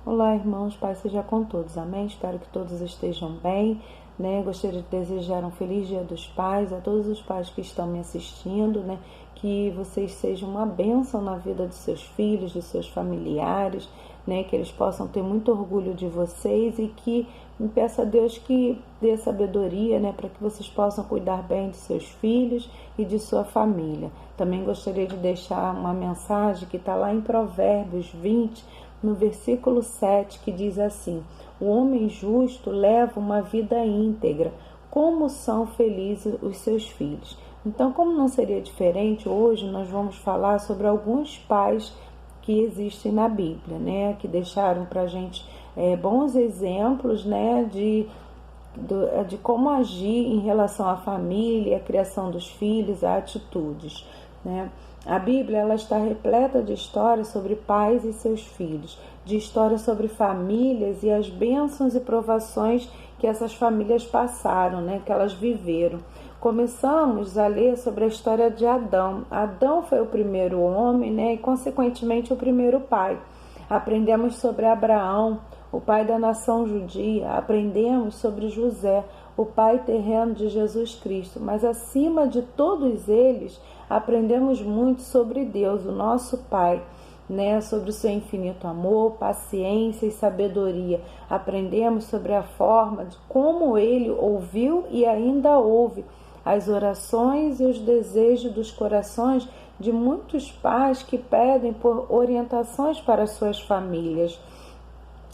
Olá, irmãos, paz seja com todos, amém? Espero que todos estejam bem, né? Gostaria de desejar um feliz Dia dos Pais a todos os pais que estão me assistindo, né? Que vocês sejam uma bênção na vida dos seus filhos, dos seus familiares, né? Que eles possam ter muito orgulho de vocês e que me peço a Deus que dê sabedoria, né? Para que vocês possam cuidar bem de seus filhos e de sua família. Também gostaria de deixar uma mensagem que está lá em Provérbios 20, no versículo 7, que diz assim: o homem justo leva uma vida íntegra, como são felizes os seus filhos. Então, como não seria diferente, hoje nós vamos falar sobre alguns pais que existem na Bíblia, né? Que deixaram para a gente bons exemplos, né? De como agir em relação à família, à criação dos filhos, a atitudes, né? A Bíblia ela está repleta de histórias sobre pais e seus filhos, de histórias sobre famílias e as bênçãos e provações que essas famílias passaram, né, que elas viveram. Começamos a ler sobre a história de Adão. Adão foi o primeiro homem, né, e consequentemente o primeiro pai. Aprendemos sobre Abraão, o pai da nação judia. Aprendemos sobre José, o pai terreno de Jesus Cristo. Mas acima de todos eles, aprendemos muito sobre Deus, o nosso Pai, né? Sobre o seu infinito amor, paciência e sabedoria. Aprendemos sobre a forma de como ele ouviu e ainda ouve as orações e os desejos dos corações de muitos pais que pedem por orientações para as suas famílias.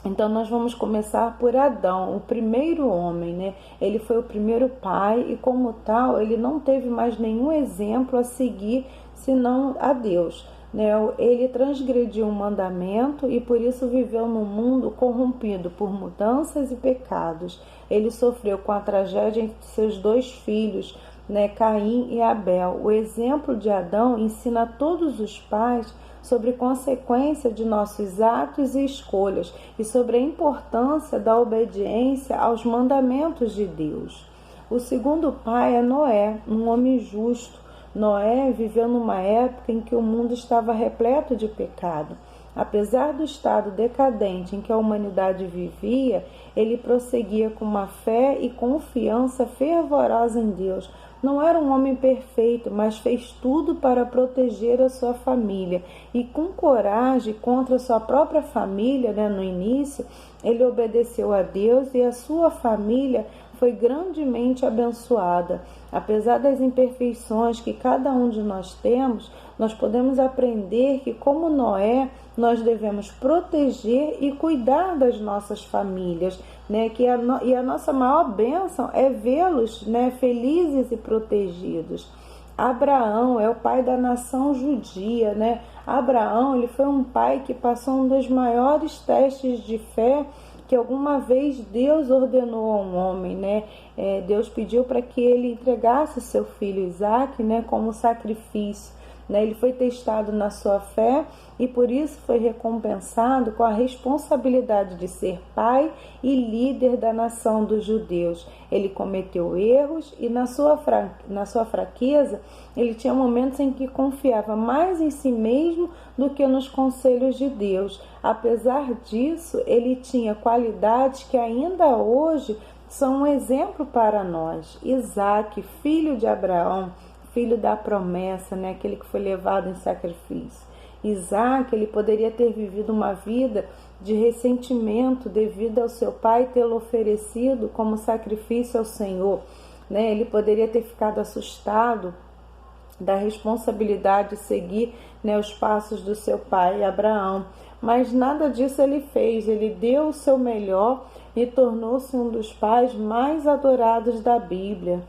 Então nós vamos começar por Adão, o primeiro homem, né? Ele foi o primeiro pai e como tal ele não teve mais nenhum exemplo a seguir senão a Deus, né? Ele transgrediu um mandamento e por isso viveu num mundo corrompido por mudanças e pecados. Ele sofreu com a tragédia entre seus dois filhos, né? Caim e Abel. O exemplo de Adão ensina a todos os pais sobre consequência de nossos atos e escolhas e sobre a importância da obediência aos mandamentos de Deus. O segundo pai é Noé, um homem justo. Noé viveu numa época em que o mundo estava repleto de pecado. Apesar do estado decadente em que a humanidade vivia, ele prosseguia com uma fé e confiança fervorosa em Deus. Não era um homem perfeito, mas fez tudo para proteger a sua família. E com coragem contra a sua própria família, né, no início, ele obedeceu a Deus e a sua família foi grandemente abençoada. Apesar das imperfeições que cada um de nós temos, nós podemos aprender que, como Noé, nós devemos proteger e cuidar das nossas famílias, né? E a nossa maior bênção é vê-los, né, felizes e protegidos. Abraão é o pai da nação judia, né? Abraão, ele foi um pai que passou um dos maiores testes de fé que alguma vez Deus ordenou a um homem, né? Deus pediu para que ele entregasse seu filho Isaque, né, como sacrifício. Né? Ele foi testado na sua fé e por isso foi recompensado com a responsabilidade de ser pai e líder da nação dos judeus. Ele cometeu erros e na sua fraqueza ele tinha momentos em que confiava mais em si mesmo do que nos conselhos de Deus. Apesar disso, ele tinha qualidades que ainda hoje são um exemplo para nós. Isaque, filho de Abraão, filho da promessa, né? Aquele que foi levado em sacrifício. Isaque, ele poderia ter vivido uma vida de ressentimento devido ao seu pai tê-lo oferecido como sacrifício ao Senhor, né? Ele poderia ter ficado assustado da responsabilidade de seguir, né, os passos do seu pai Abraão, mas nada disso ele fez. Ele deu o seu melhor e tornou-se um dos pais mais adorados da Bíblia.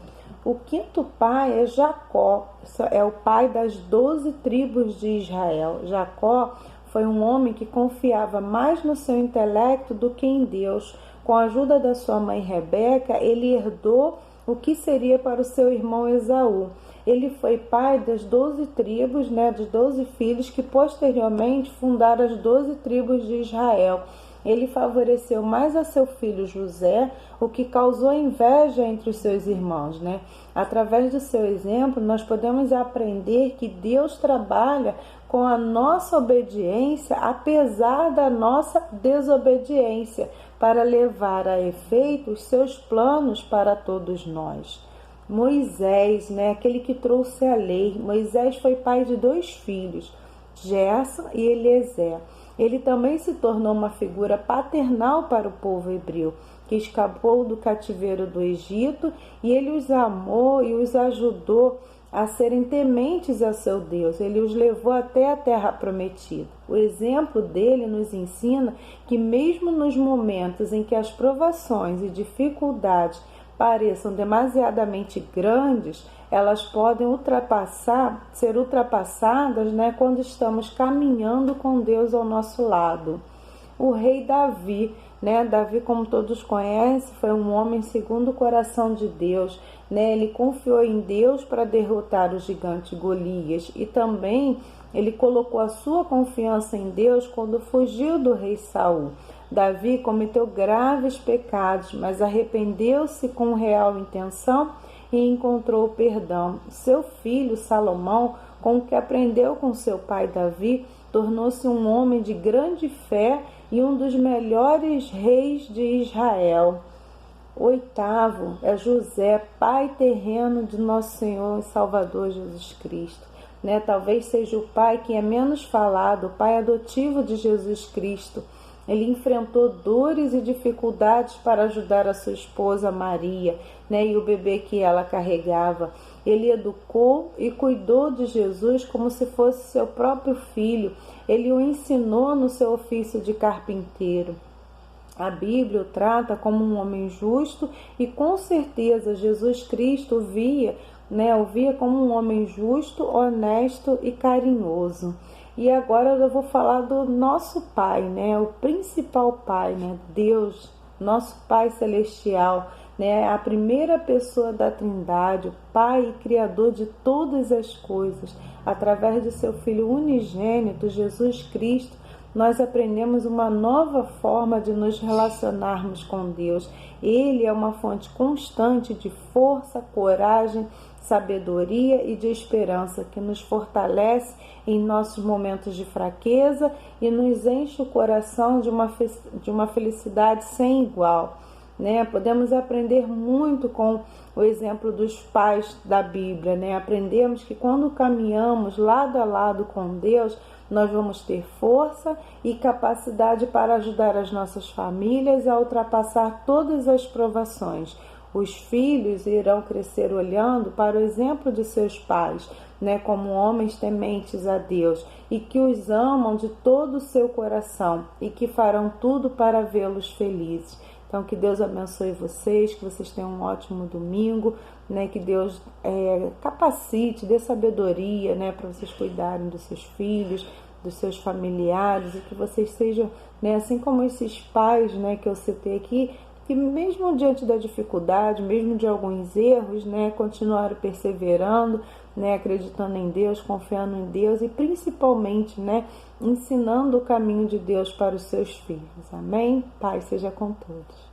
O quinto pai é Jacó, é o pai das 12 tribos de Israel. Jacó foi um homem que confiava mais no seu intelecto do que em Deus. Com a ajuda da sua mãe Rebeca, ele herdou o que seria para o seu irmão Esaú. Ele foi pai das 12 tribos, né, dos 12 filhos que posteriormente fundaram as 12 tribos de Israel. Ele favoreceu mais a seu filho José, o que causou inveja entre os seus irmãos, né? Através do seu exemplo, nós podemos aprender que Deus trabalha com a nossa obediência, apesar da nossa desobediência, para levar a efeito os seus planos para todos nós. Moisés, aquele que trouxe a lei. Moisés foi pai de 2 filhos, Gerson e Eliezer. Ele também se tornou uma figura paternal para o povo hebreu, que escapou do cativeiro do Egito, e ele os amou e os ajudou a serem tementes a seu Deus. Ele os levou até a terra prometida. O exemplo dele nos ensina que mesmo nos momentos em que as provações e dificuldades pareçam demasiadamente grandes, elas podem ser ultrapassadas, quando estamos caminhando com Deus ao nosso lado. O rei Davi, Davi, como todos conhecem, foi um homem segundo o coração de Deus, Ele confiou em Deus para derrotar o gigante Golias, e também ele colocou a sua confiança em Deus quando fugiu do rei Saul. Davi cometeu graves pecados, mas arrependeu-se com real intenção e encontrou perdão. Seu filho Salomão, com o que aprendeu com seu pai Davi, tornou-se um homem de grande fé e um dos melhores reis de Israel. 8º é José, pai terreno de nosso Senhor e Salvador Jesus Cristo. Talvez seja o pai que é menos falado, o pai adotivo de Jesus Cristo. Ele enfrentou dores e dificuldades para ajudar a sua esposa Maria, e o bebê que ela carregava. Ele educou e cuidou de Jesus como se fosse seu próprio filho. Ele o ensinou no seu ofício de carpinteiro. A Bíblia o trata como um homem justo e, com certeza, Jesus Cristo o via como um homem justo, honesto e carinhoso. E agora eu vou falar do nosso Pai, o principal Pai, Deus, nosso Pai Celestial, a primeira pessoa da Trindade, o Pai e Criador de todas as coisas. Através de seu Filho unigênito, Jesus Cristo, nós aprendemos uma nova forma de nos relacionarmos com Deus. Ele é uma fonte constante de força, coragem, sabedoria e de esperança, que nos fortalece em nossos momentos de fraqueza e nos enche o coração de uma felicidade sem igual. Podemos aprender muito com o exemplo dos pais da Bíblia. Aprendemos que quando caminhamos lado a lado com Deus, nós vamos ter força e capacidade para ajudar as nossas famílias a ultrapassar todas as provações. Os filhos irão crescer olhando para o exemplo de seus pais, como homens tementes a Deus e que os amam de todo o seu coração e que farão tudo para vê-los felizes. Então, que Deus abençoe vocês, que vocês tenham um ótimo domingo, que Deus capacite, dê sabedoria, para vocês cuidarem dos seus filhos, dos seus familiares, e que vocês sejam, assim como esses pais, que eu citei aqui, que mesmo diante da dificuldade, mesmo de alguns erros, continuaram perseverando, acreditando em Deus, confiando em Deus e principalmente, ensinando o caminho de Deus para os seus filhos. Amém? Pai seja com todos.